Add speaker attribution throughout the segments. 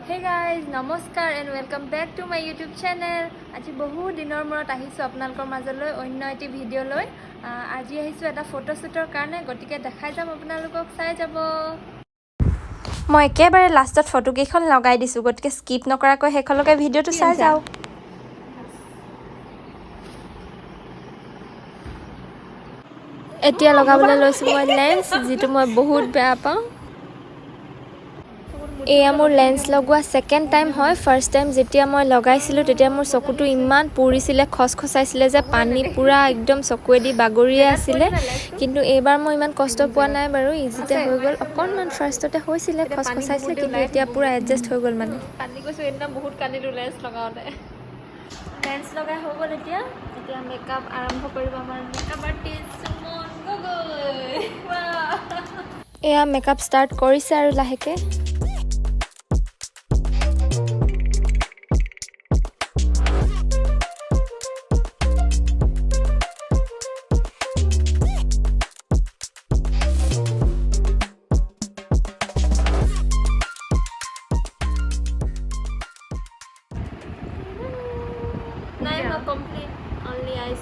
Speaker 1: Hey guys, namaskar and welcome back to my YouTube channel. আজি বহু দিনৰ মূৰত আহিছো আপোনালোকৰ মাজলৈ অন্য এটি ভিডিও লৈ। আজি আহিছো এটা ফটোশুটৰ কাৰণে, গতিকে দেখাই যাম আপোনালোকক, চাই যাব। মই একেবাৰে লাষ্টত ফটো কেইখন লগাই দিছো, গতিকে স্কিপ নকৰাকৈ হেখলকে ভিডিওটো চাই যাওক। এতিয়া লগাবলৈ লৈছো মই লেন্স, যেটো মই বহুত বেয়া পাওঁ। এয়া মোৰ লেন্স লগোৱা সেকেন্ড টাইম হয়। ফাৰ্স্ট টাইম যেতিয়া মই লগাইছিলো তেতিয়া মোৰ চকুটো ইমান পুৰিছিলে, খসখসাইছিলে যে পানী পুৰা একদম চকুৱেদি বাগৰিয়ে আছিলে। কিন্তু এইবাৰ মই ইমান কষ্ট পোৱা নাই বাৰু, ইজিতে হৈ গ'ল। অকণমান ফাৰ্ষ্টতে হৈছিলে, খসখসাইছিলে, কিন্তু এতিয়া পুৰা এডজাষ্ট হৈ গ'ল। মানে কান্দি গৈছো, এদিনা বহুত কান্দিলো লেন্স লগাওঁতে। লেন্স লগাই হৈ গ'ল। এতিয়া মেকআপ আৰম্ভ কৰিব আমাৰ মেকআপ আৰ্টিষ্ট সুমন গগৈ। এয়া মেকআপ ষ্টাৰ্ট কৰিছে আৰু লাহেকে। Now you have complete only eyes.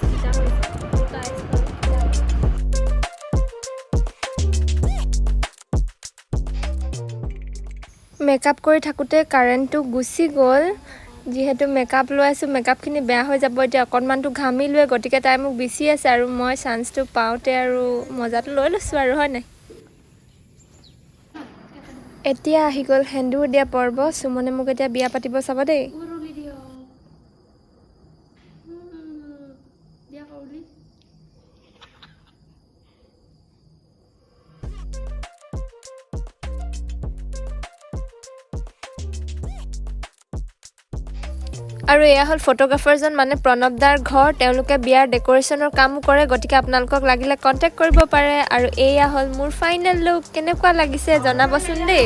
Speaker 1: Makeup কৰি থাকোঁতে কাৰেণ্টটো গুচি গ'ল। যিহেতু মেকআপ লৈ আছোঁ, মেকআপখিনি বেয়া হৈ যাব। এতিয়া অকণমানটো ঘামিলোৱে, গতিকে তাই মোক বিচি আছে আৰু মই চান্সটো পাওঁতে আৰু মজাটো লৈ লৈছোঁ আৰু, হয় নাই? এতিয়া আহি গ'ল সেন্দুৰ দিয়া পৰ্ব। সুমনে মোক এতিয়া বিয়া পাতিব, চাব দেই। আৰু এয়া হ'ল ফটোগ্ৰাফাৰজন, মানে প্ৰণৱ দাৰ ঘৰ। তেওঁলোকে বিয়াৰ ডেক'ৰেশ্যনৰ কামো কৰে, গতিকে আপোনালোকক লাগিলে কণ্টেক্ট কৰিব পাৰে। আৰু এয়া হ'ল মোৰ ফাইনেল লুক। কেনেকুৱা লাগিছে জনাবচোন দেই।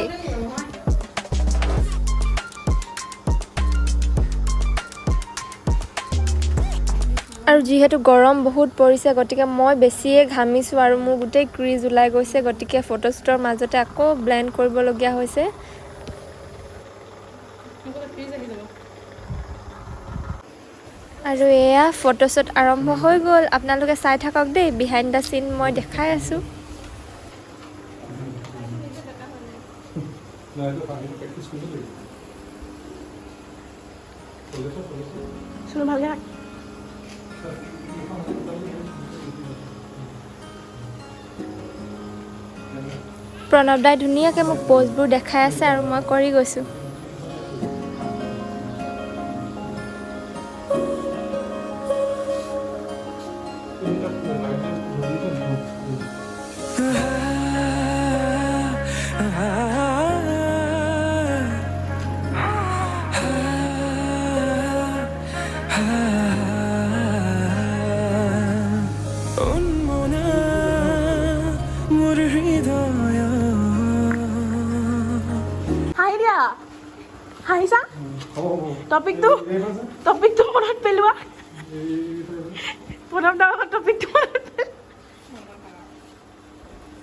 Speaker 1: আৰু যিহেতু গৰম বহুত পৰিছে, গতিকে মই বেছিয়ে ঘামিছোঁ আৰু মোৰ গোটেই ক্ৰিজ ওলাই গৈছে। গতিকে ফটোশ্বুটৰ মাজতে আকৌ ব্লেণ্ড কৰিবলগীয়া হৈছে। আৰু এয়া ফটোশ্বুট আৰম্ভ হৈ গ'ল। আপোনালোকে চাই থাকক দেই, বিহাইণ্ড দ্য চিন মই দেখাই আছোঁ। প্ৰণৱ দাই ধুনীয়াকৈ মোক প'জবোৰ দেখাই আছে আৰু মই কৰি গৈছোঁ।
Speaker 2: হাঁহিছা? টপিকটো মনত পেলোৱা।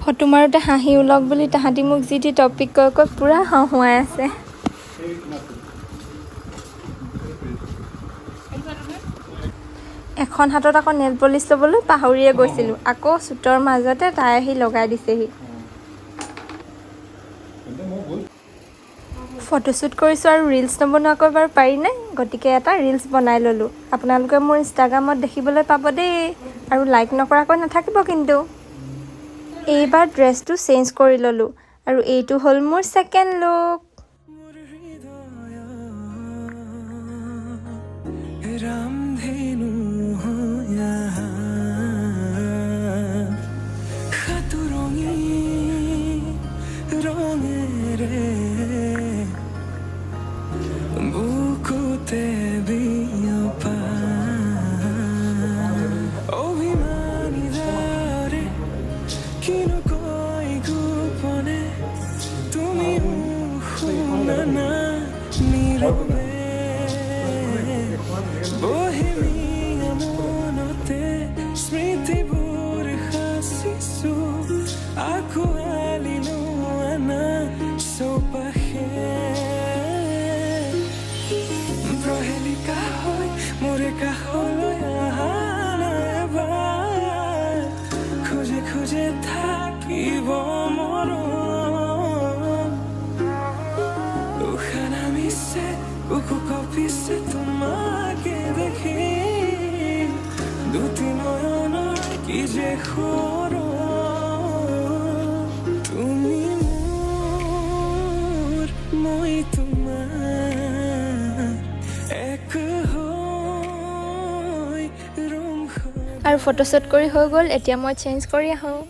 Speaker 1: ফটো মাৰোঁতে হাঁহি ওলক বুলি তাহাঁতি মোক যি টি টপিক কৈ কৈ পূৰা হহুৱাই আছে। এখন হাতত আকৌ নেল পলিচ ল'বলৈ পাহৰিয়ে গৈছিলোঁ। আকৌ শ্বুটৰ মাজতে তাই আহি লগাই দিছেহি। ফটোশ্বুট কৰিছোঁ আৰু ৰিলছ নবনোৱাকৈ বাৰু পাৰি নাই, গতিকে এটা ৰিলছ বনাই ল'লোঁ। আপোনালোকে মোৰ ইনষ্টাগ্ৰামত দেখিবলৈ পাব দেই, আৰু লাইক নকৰাকৈ নাথাকিব কিন্তু। এইবাৰ ড্ৰেছটো চেঞ্জ কৰি ল'লোঁ, আৰু এইটো হ'ল মোৰ ছেকেণ্ড লুক।
Speaker 3: তুমি মোৰ মই তোমাৰ এক হৈ ৰং
Speaker 1: আৰু ফটোশ্বুট কৰি হৈ গ'ল এতিয়া মই চেঞ্জ কৰি আহোঁ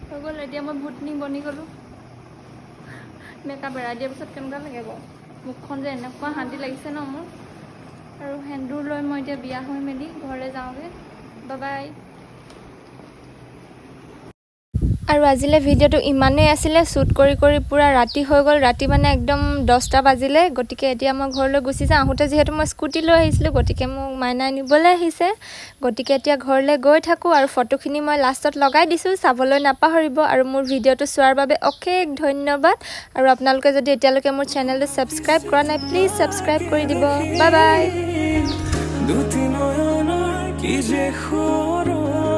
Speaker 1: হৈ গ'ল এতিয়া মই ভূতনি বনি গ'লোঁ মেকআপ এৰাই দিয়াৰ পিছত কেনেকুৱা লাগে বাৰু মুখখন যে এনেকুৱা শান্তি লাগিছে ন মোৰ আৰু সেন্দুৰ লৈ মই এতিয়া বিয়া হৈ মেলি ঘৰলৈ যাওঁগৈ বাই বাই আৰু আজিলে ভিডিঅ'টো ইমানেই আছিলে শ্বুট কৰি কৰি পুৰা ৰাতি হৈ গ'ল ৰাতি মানে একদম 10টা বাজিলে গতিকে এতিয়া মই ঘৰলৈ গুচি যাওঁ আহোঁতে যিহেতু মই স্কুটি লৈ আহিছিলোঁ গতিকে মোক মাইনাই নিবলৈ আহিছে গতিকে এতিয়া ঘৰলৈ গৈ থাকোঁ আৰু ফটোখিনি মই লাষ্টত লগাই দিছোঁ চাবলৈ নাপাহৰিব আৰু মোৰ ভিডিঅ'টো চোৱাৰ বাবে অশেষ ধন্যবাদ আৰু আপোনালোকে যদি এতিয়ালৈকে মোৰ চেনেলটো ছাবস্ক্ৰাইব কৰা নাই প্লিজ ছাবস্ক্ৰাইব কৰি দিব বাই বাই
Speaker 3: দুটি নয়নৰ কি যে সৰল